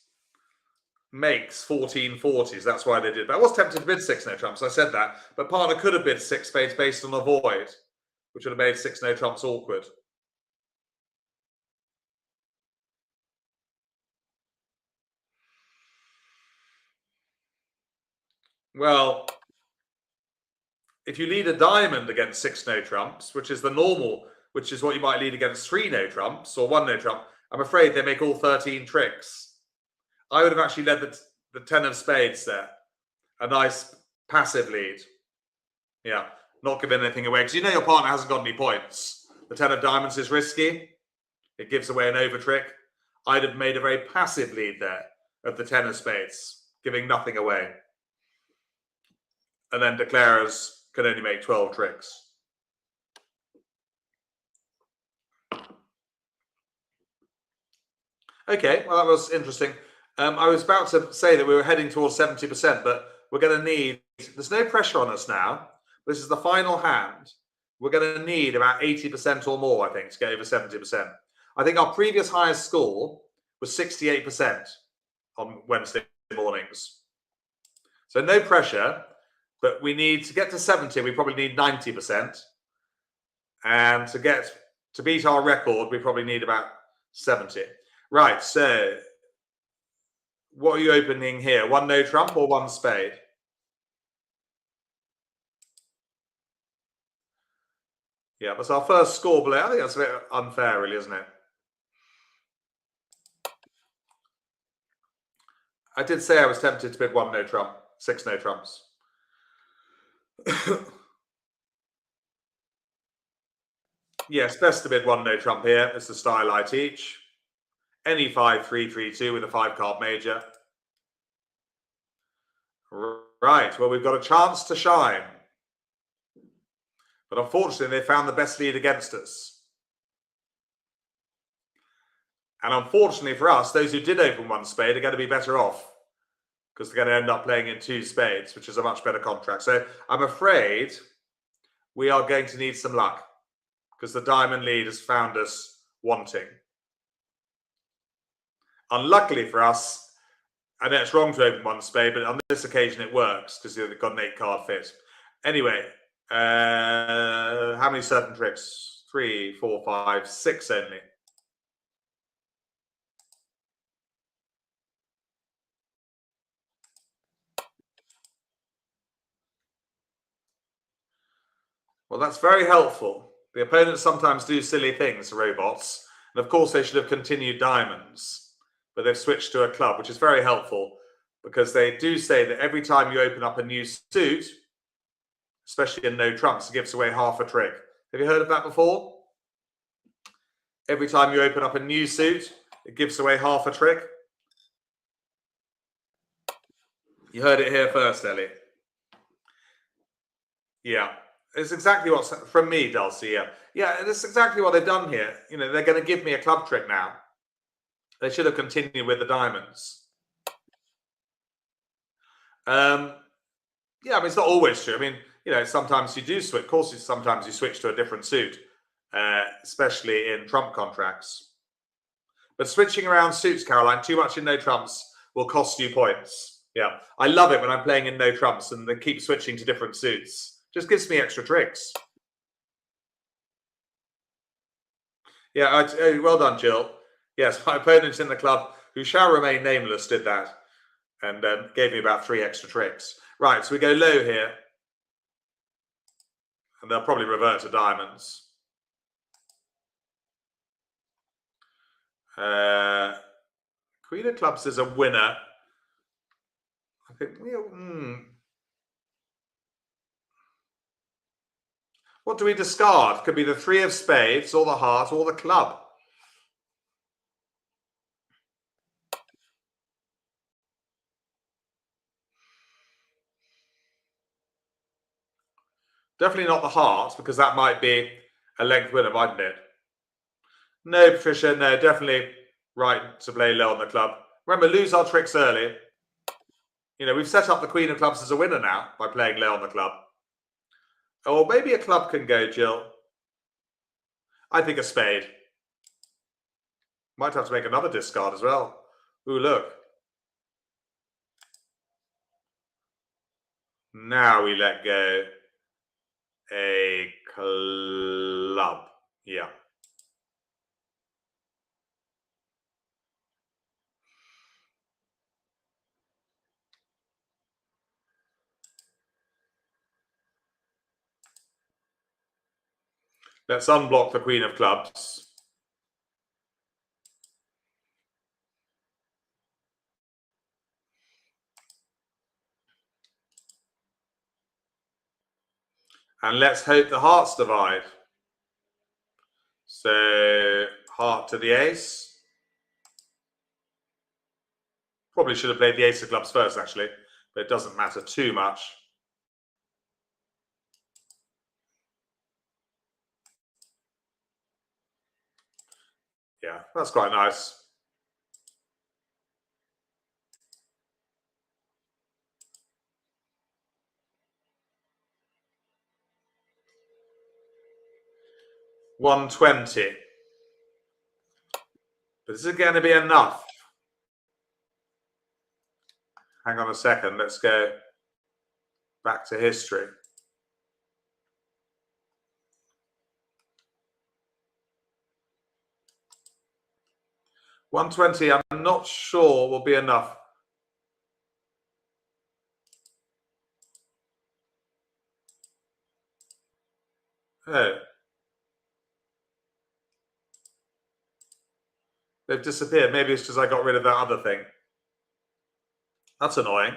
Speaker 2: makes 1440s. That's why they did. But I was tempted to bid 6 no trumps. I said that. But partner could have bid 6 spades based on a void, which would have made 6 no trumps awkward. Well, if you lead a diamond against 6 no trumps, which is the normal, which is what you might lead against 3 no trumps or 1 no trump, I'm afraid they make all 13 tricks. I would have actually led the 10 of spades there. A nice passive lead. Yeah, not giving anything away. Because you know your partner hasn't got any points. The 10 of diamonds is risky. It gives away an over trick. I'd have made a very passive lead there of the 10 of spades, giving nothing away. And then declarers can only make 12 tricks. Okay, well, that was interesting. I was about to say that we were heading towards 70%, but we're going to need, there's no pressure on us now. This is the final hand. We're going to need about 80% or more, I think, to get over 70%. I think our previous highest score was 68% on Wednesday mornings. So no pressure, But we need to get to 70, we probably need 90%. And to beat our record, we probably need about 70. Right, so what are you opening here? One no trump or one spade? Yeah, that's our first score below. I think that's a bit unfair, really, isn't it? I did say I was tempted to bid one no trump, 6 no trumps. Yes, best to bid one no trump here. It's the style I teach. Any 5-3-3-2 with a 5-card major. Right, well, we've got a chance to shine. But unfortunately, they found the best lead against us. And unfortunately for us, those who did open one spade are going to be better off because they're going to end up playing in 2 spades, which is a much better contract. So I'm afraid we are going to need some luck because the diamond lead has found us wanting. Unluckily for us, I know it's wrong to open one spade, but on this occasion it works because they've got an 8-card fit. Anyway, how many certain tricks? 3, 4, 5, 6 only. Well, that's very helpful. The opponents sometimes do silly things, robots. And of course, they should have continued diamonds, but they've switched to a club, which is very helpful because they do say that every time you open up a new suit, especially in no trumps, it gives away half a trick. Have you heard of that before? Every time you open up a new suit, it gives away half a trick. You heard it here first, Ellie. Yeah. It's exactly what's from me, Dulcie. Yeah, it's exactly what they've done here. You know, they're going to give me a club trick now. They should have continued with the diamonds. Yeah, I mean, it's not always true. I mean, you know, sometimes you do switch. Of course, sometimes you switch to a different suit, especially in trump contracts. But switching around suits, Caroline, too much in no trumps will cost you points. Yeah, I love it when I'm playing in no trumps and they keep switching to different suits. Just gives me extra tricks. Yeah, well done, Jill. Yes, my opponents in the club, who shall remain nameless, did that and gave me about 3 extra tricks. Right, so we go low here. And they'll probably revert to diamonds. Queen of clubs is a winner. I think, What do we discard? Could be the 3 of spades or the heart or the club. Definitely not the heart, because that might be a length winner, mightn't it? No, Patricia, no, definitely right to play low on the club. Remember, lose our tricks early. You know, we've set up the Queen of clubs as a winner now by playing low on the club. Or maybe a club can go, Jill. I think a spade. Might have to make another discard as well. Ooh, look. Now we let go a club. Yeah. Let's unblock the Queen of clubs. And let's hope the hearts divide. So, heart to the ace. Probably should have played the ace of clubs first, actually, but it doesn't matter too much. Yeah, that's quite nice. $120. But is it going to be enough? Hang on a second. Let's go. back to history. $120, I'm not sure will be enough. Oh. They've disappeared. Maybe it's because I got rid of that other thing. That's annoying.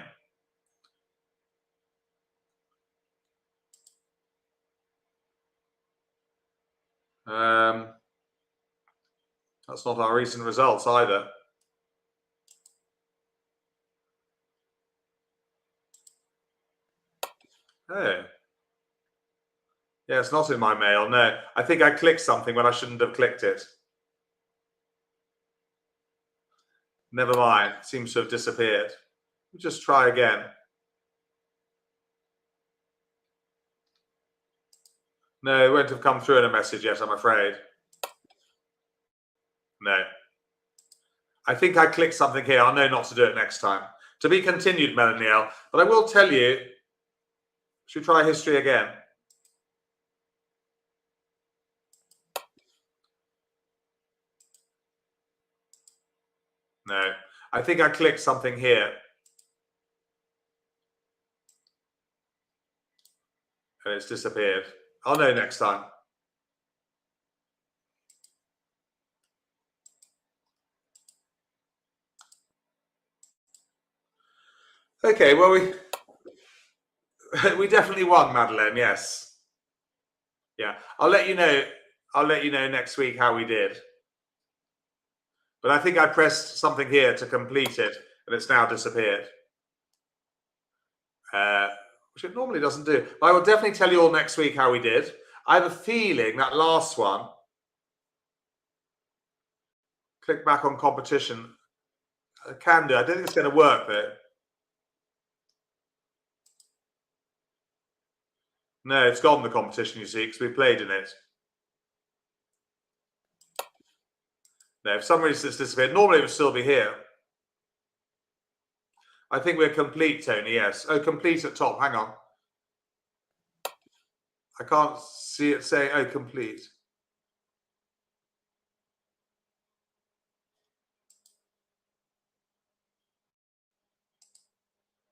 Speaker 2: That's not our recent results either. Oh. Yeah, it's not in my mail. No, I think I clicked something when I shouldn't have clicked it. Never mind. It seems to have disappeared. We'll just try again. No, it won't have come through in a message yet, I'm afraid. No. I think I clicked something here. I'll know not to do it next time. To be continued, Melanie L. But I will tell you, should we try history again? No. I think I clicked something here. And it's disappeared. I'll know next time. Okay, well, we definitely won, Madeleine, yes. Yeah, I'll let you know next week how we did. But I think I pressed something here to complete it, and it's now disappeared. Which it normally doesn't do. But I will definitely tell you all next week how we did. I have a feeling that last one, click back on competition, I can do. I don't think it's going to work though. No, it's gone, the competition, you see, because we played in it. No, if some reason it's disappeared, normally it would still be here. I think we're complete, Tony, yes. Oh, complete at top. Hang on. I can't see it saying, oh, complete.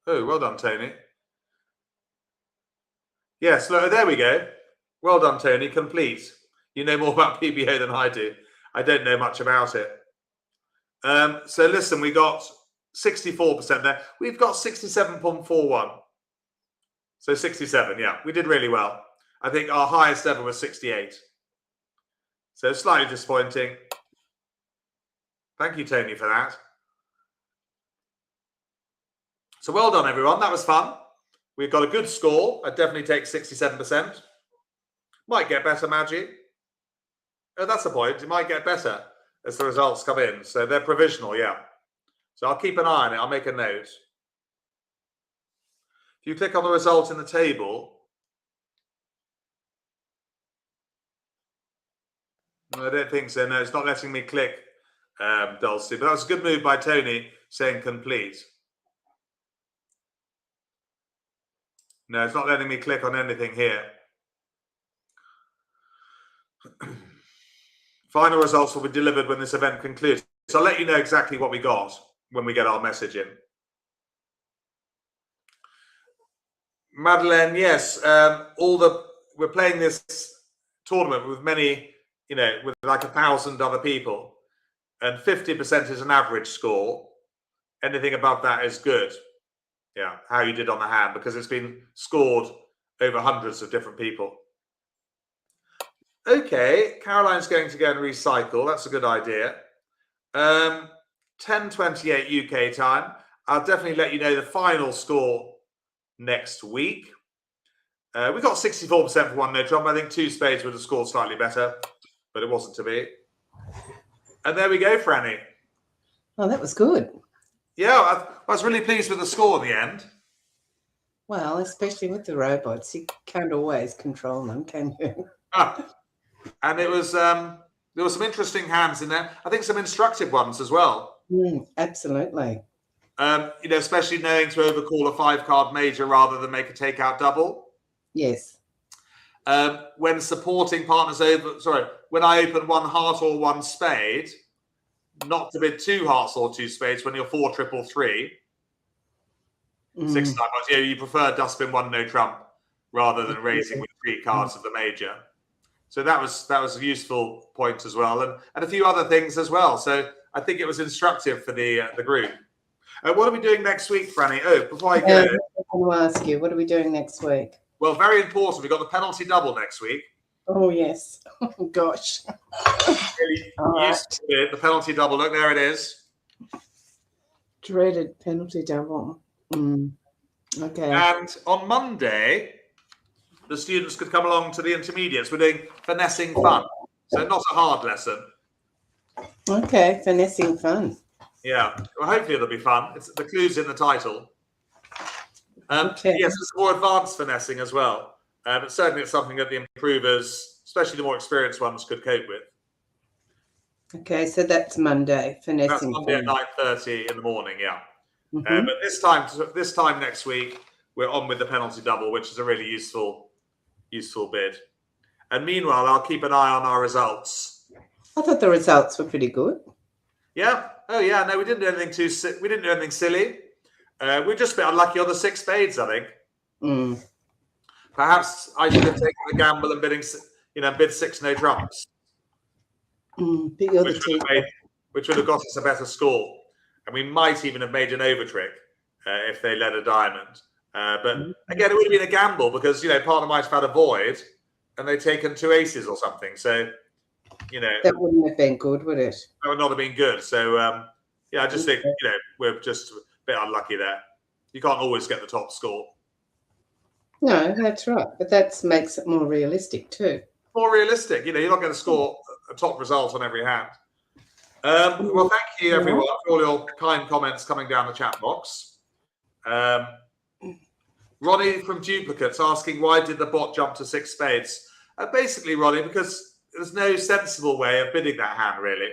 Speaker 2: Oh, well done, Tony. Yes, look, there we go. Well done, Tony. Complete. You know more about PBO than I do. I don't know much about it. So listen, we got 64% there. We've got 67.41. So 67, yeah. We did really well. I think our highest ever was 68. So slightly disappointing. Thank you, Tony, for that. So well done, everyone. That was fun. We've got a good score. I'd definitely take 67%. Might get better, Maggie. Oh, that's the point. It might get better as the results come in. So they're provisional, yeah. So I'll keep an eye on it. I'll make a note. If you click on the result in the table, I don't think so. No, it's not letting me click, Dulcie. But that was a good move by Tony saying complete. No, it's not letting me click on anything here. Final results will be delivered when this event concludes. So I'll let you know exactly what we got when we get our message in. Madeleine, yes, we're playing this tournament with many, with like 1,000 other people, and 50% is an average score. Anything above that is good. Yeah, how you did on the hand, because it's been scored over hundreds of different people. Okay, Caroline's going to go and recycle. That's a good idea. 10:28 UK time. I'll definitely let you know the final score next week. We got 64% for one no trump. I think two spades would have scored slightly better, but it wasn't to be. And there we go, Franny.
Speaker 1: Oh, that was good.
Speaker 2: Yeah, I was really pleased with the score in the end.
Speaker 1: Well, especially with the robots, you can't always control them, can you?
Speaker 2: And it was there were some interesting hands in there. I think some instructive ones as well.
Speaker 1: Absolutely.
Speaker 2: Especially knowing to overcall a 5-card major rather than make a takeout double.
Speaker 1: Yes.
Speaker 2: When supporting partners when I open 1 heart or 1 spade, not to bid 2 hearts or 2 spades when you're 4-3-3. 6 points. You prefer dustbin 1 no trump rather than raising with 3 cards of the major. So that was a useful point as well, and a few other things as well. So I think it was instructive for the group. What are we doing next week, Franny? Oh, before I go,
Speaker 1: I want to ask you, what are we doing next week?
Speaker 2: Well, very important. We've got the penalty double next week.
Speaker 1: Oh, yes. Oh, gosh.
Speaker 2: Really used to it, the penalty double. Look, there it is.
Speaker 1: Dreaded penalty double. Okay.
Speaker 2: And on Monday, the students could come along to the intermediates. We're doing finessing fun. So not a hard lesson.
Speaker 1: Okay, finessing fun.
Speaker 2: Yeah. Well, hopefully it'll be fun. The clue's in the title.
Speaker 1: Okay.
Speaker 2: Yes, it's more advanced finessing as well. But certainly it's something that the improvers, especially the more experienced ones, could cope with.
Speaker 1: Okay, so that's Monday, finessing.
Speaker 2: That's Monday at 9:30 in the morning, yeah.
Speaker 1: Mm-hmm.
Speaker 2: But this time next week, we're on with the penalty double, which is a really useful bid. And meanwhile, I'll keep an eye on our results.
Speaker 1: I thought the results were pretty good.
Speaker 2: Yeah. Oh, yeah. No, we didn't do anything silly. We're just a bit unlucky on the 6 spades, I think. Perhaps I should have taken the gamble and bid 6 no trumps, which would have got us a better score, and we might even have made an over trick if they led a diamond. But again, it would have been a gamble because partner might have had a void and they'd taken 2 aces or something. So
Speaker 1: that wouldn't have been good, would it?
Speaker 2: That would not have been good. So I just think we're just a bit unlucky there. You can't always get the top score.
Speaker 1: No, that's right. But that makes it more realistic too.
Speaker 2: More realistic. You're not going to score a top result on every hand. Well, thank you, everyone, for all your kind comments coming down the chat box. Ronnie from Duplicates asking, why did the bot jump to 6 spades? Basically, Ronnie, because there's no sensible way of bidding that hand, really.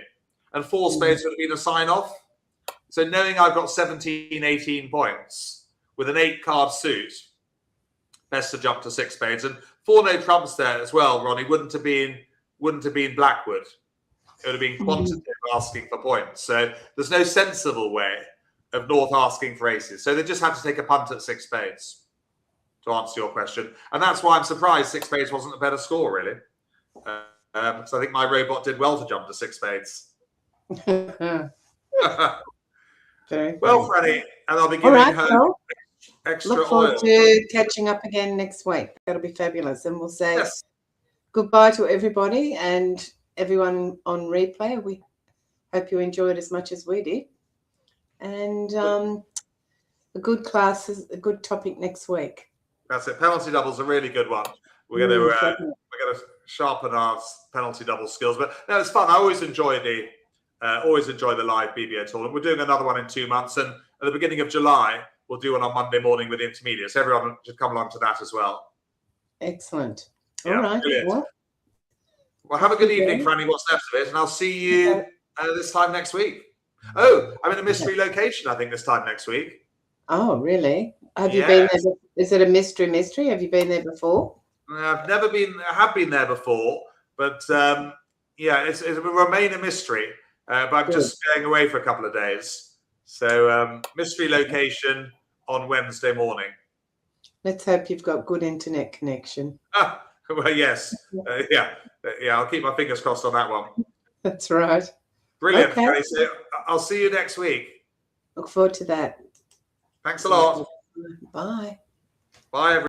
Speaker 2: And 4 spades would have been a sign-off. So knowing I've got 17, 18 points with an 8-card suit, best to jump to 6 spades. And 4 no trumps there as well, Ronnie, wouldn't have been Blackwood. It would have been quantitative asking for points. So there's no sensible way of North asking for aces. So they just had to take a punt at 6 spades, to answer your question. And that's why I'm surprised 6 spades wasn't a better score, really. So I think my robot did well to jump to 6 spades. Well, Freddie, and I'll be giving her extra
Speaker 1: look forward
Speaker 2: oil.
Speaker 1: to catching up again next week. That'll be fabulous. And we'll say goodbye to everybody and everyone on replay. We hope you enjoyed as much as we did. And a good class is a good topic next week.
Speaker 2: That's it. Penalty double's a really good one. We're going to sharpen our penalty double skills. But no, it's fun. I always enjoy the live BBO tournament. We're doing another one in 2 months, and at the beginning of July, we'll do one on Monday morning with the intermediates. Everyone should come along to that as well. Excellent. All right. Brilliant. Well, have a good evening, Franny. What's left of it, and I'll see you this time next week. Oh, I'm in a mystery location, I think, this time next week. Oh, really? Have you been there? Is it a mystery? Have you been there before? I've never been. I have been there before, but it will remain a mystery. But I'm just going away for a couple of days. So mystery location on Wednesday morning. Let's hope you've got good internet connection. Well, yes. I'll keep my fingers crossed on that one. That's right. Brilliant. Okay. So I'll see you next week. Look forward to that. Thanks a lot. Bye. Bye, everyone.